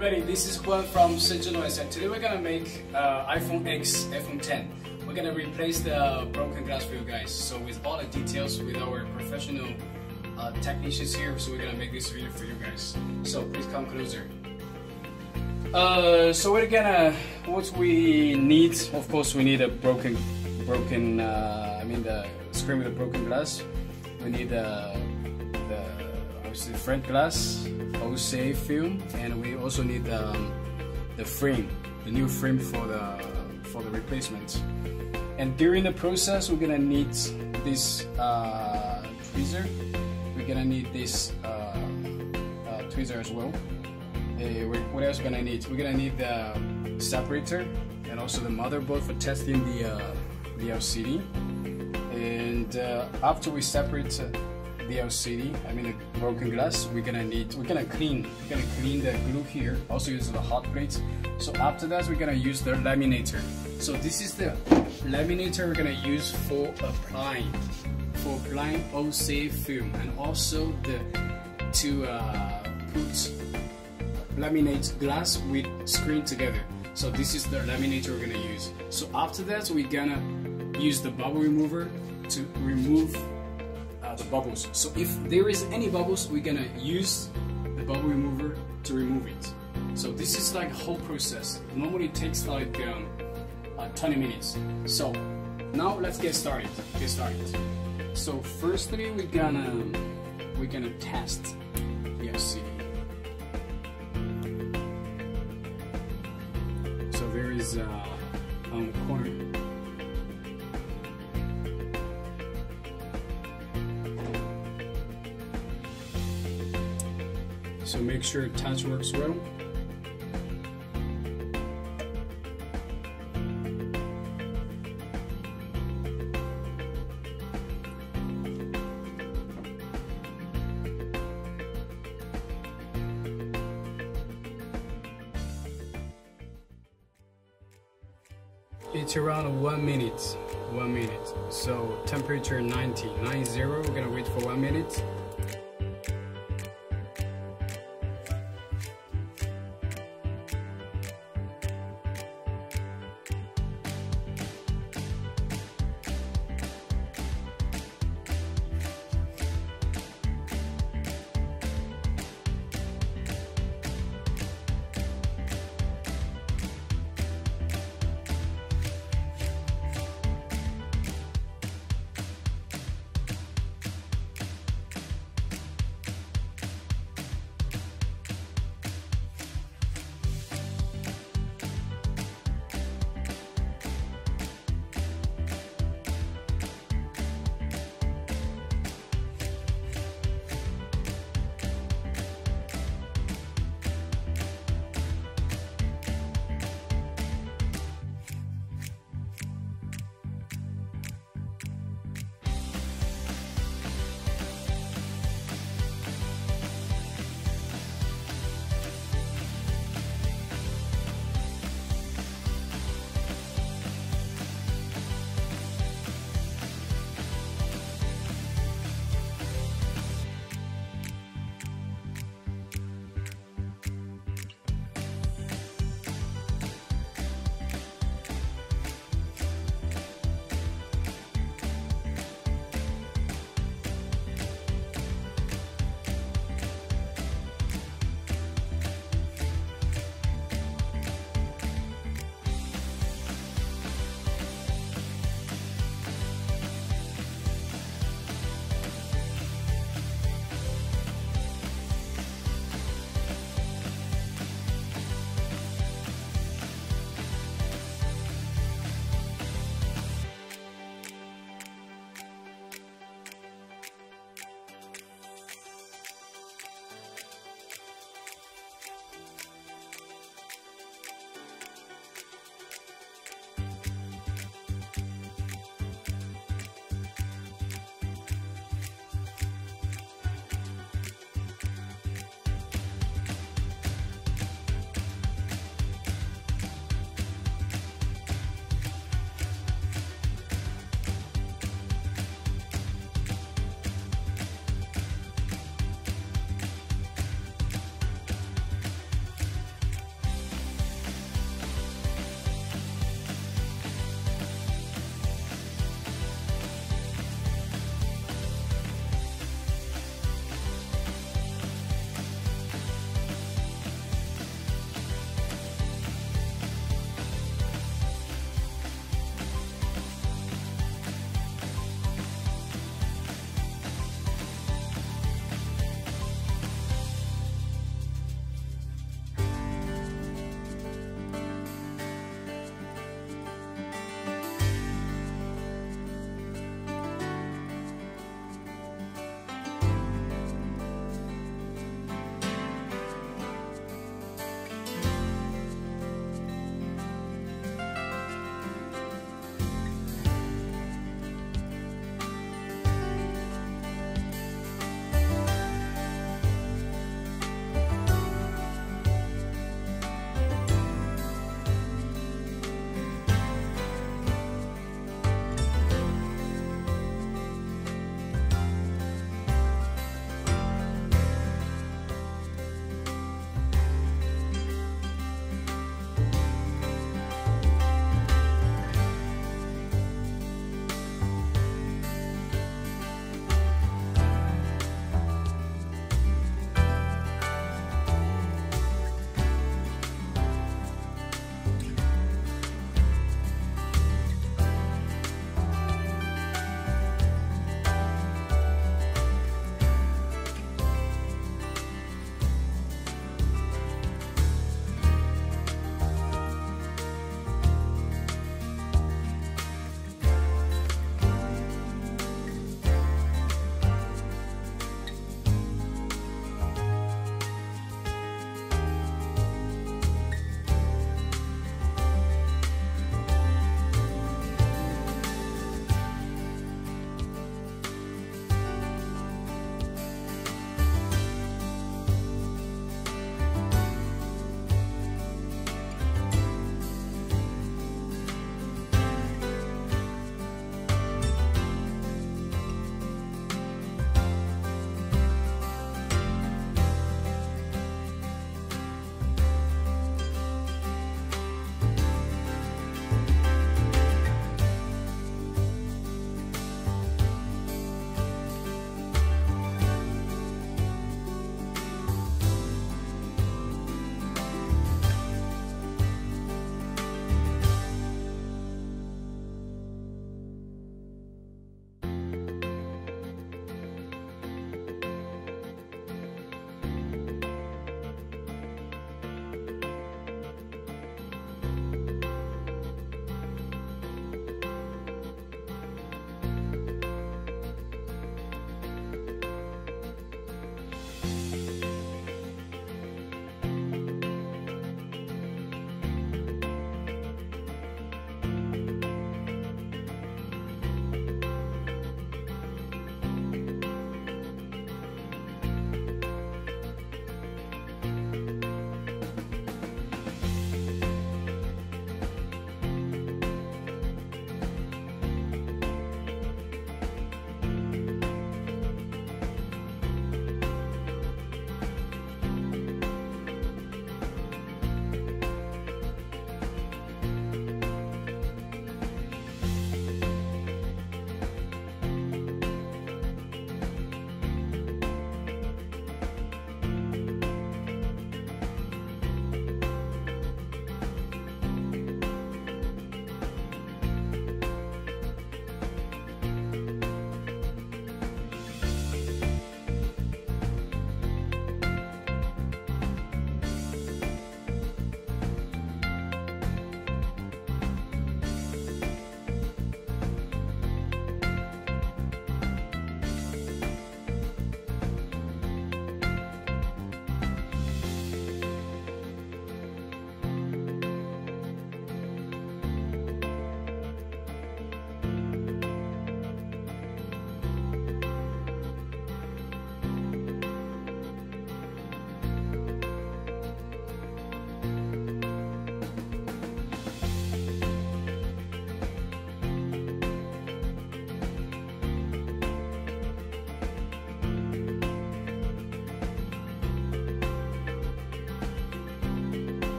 everybody, this is Juan from Wechat, and today we're gonna make iPhone X, iPhone 10. We're gonna replace the broken glass for you guys. So with all the details, with our professional technicians here, so we're gonna make this video for you guys. So please come closer. So what we need, of course, we need a the screen with a broken glass. We need obviously front glass, OC film, and we also need the frame, the new frame for the replacement. And during the process, we're gonna need this tweezer. We're gonna need this tweezer as well. What else we're gonna need? We're gonna need the separator and also the motherboard for testing the LCD. And after we separate the LCD, the broken glass, we're gonna clean the glue here. Also use the hot plate. So after that, we're gonna use the laminator. So this is the laminator we're gonna use for applying OC film, and also to put laminate glass with screen together. So this is the laminator we're gonna use. So after that, we're gonna use the bubble remover to remove the bubbles. So if there is any bubbles, we're gonna use the bubble remover to remove it. So this is like a whole process. Normally it takes like 20 minutes. So now let's get started. So firstly, we're gonna test the LCD. So there is on the corner. So make sure touch works well. It's around 1 minute. So temperature 90. We're gonna wait for 1 minute.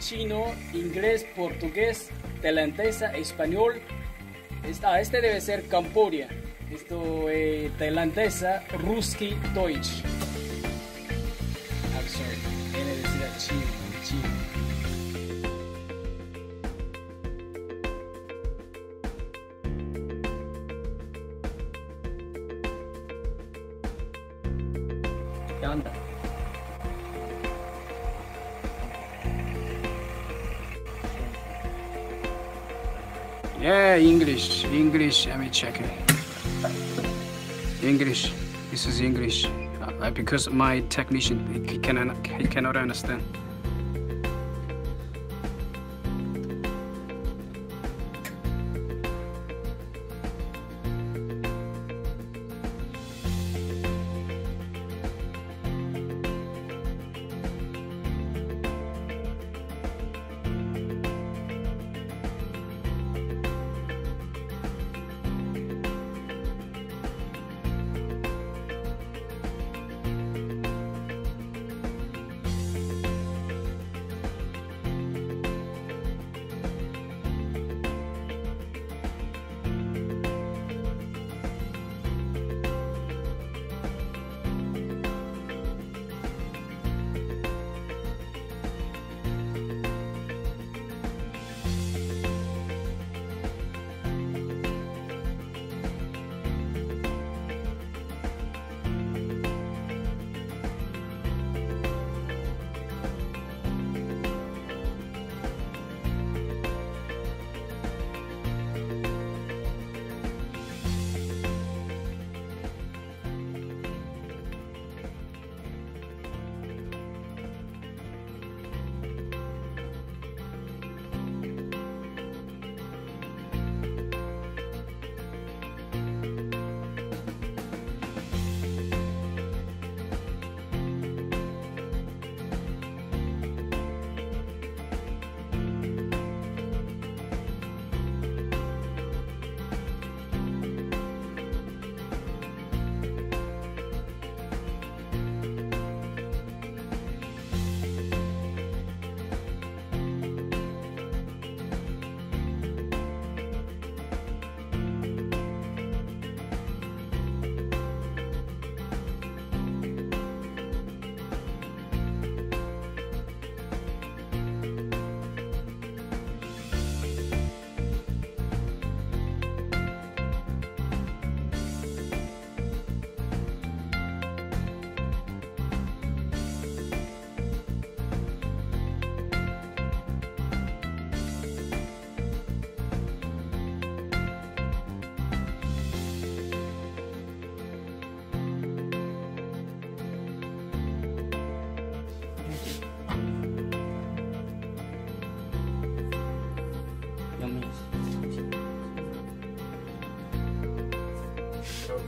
chino, inglés, portugués, tailandesa, español. Este debe ser Camboya. Esto tailandesa, Ruski, Deutsch. I'm sorry, tiene que decir chino. ¿Qué onda? Yeah, English. Let me check it. English. This is English. Because my technician he cannot understand.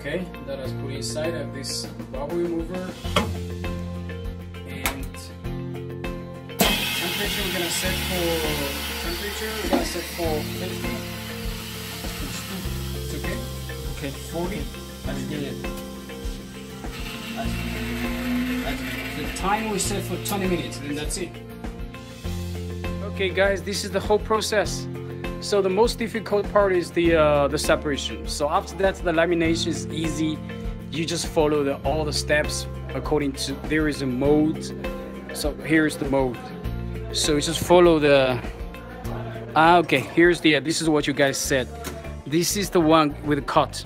Okay, that is put inside of this bubble remover, and temperature we're gonna set for 50. It's okay. Okay, 40. Let's get it. The time we set for 20 minutes, and that's it. Okay, guys, this is the whole process. So the most difficult part is the separation. So after that, the lamination is easy. You just follow all the steps according to, there is a mode. So here's the mode. So you just follow the, okay, here's this is what you guys said. This is the one with the cut.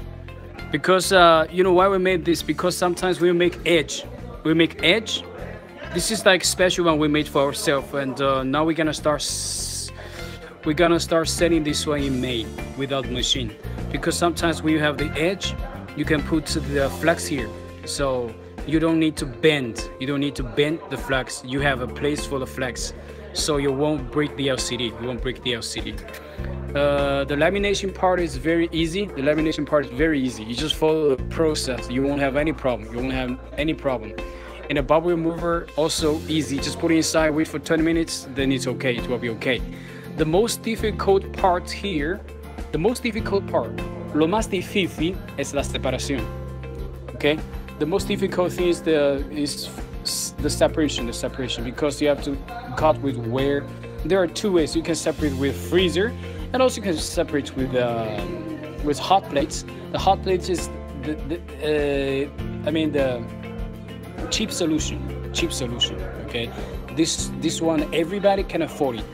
Because, you know why we made this? Because sometimes we make edge. This is like special one we made for ourselves. And now we're gonna start setting this one in May without machine, because sometimes when you have the edge, you can put the flex here, so you don't need to bend the flex. You have a place for the flex, so you won't break the LCD. The lamination part is very easy. You just follow the process. You won't have any problem. And the bubble remover also easy. Just put it inside, wait for 20 minutes, then it's okay. It will be okay. The most difficult part here, lo más difícil es la separación. Okay, the most difficult thing is the separation, because you have to cut with where there are two ways you can separate with freezer, and also you can separate with hot plates. The hot plates is the cheap solution. Okay, this one everybody can afford it.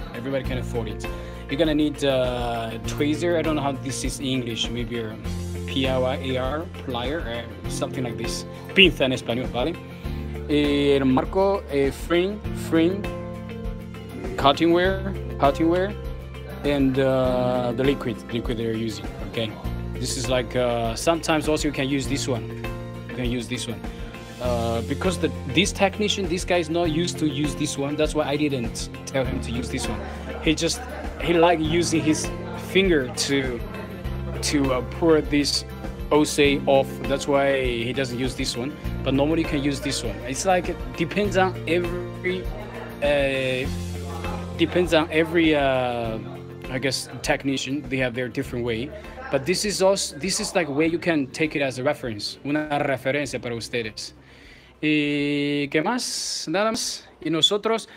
You're gonna need tweezer. I don't know how this is in English. Maybe a PIR, plier, something like this. Pinza en español, ¿vale? El marco, frame, cutting ware, and the liquid they're using. Okay, this is like sometimes also you can use this one. Because this guy is not used to use this one. That's why I didn't tell him to use this one. He like using his finger to pour this OC off. That's why he doesn't use this one. But normally you can use this one. It's like it depends on every I guess technician. They have their different way. But this is like a way you can take it as a reference, una referencia para ustedes. ¿Y qué más? Nada más. Y nosotros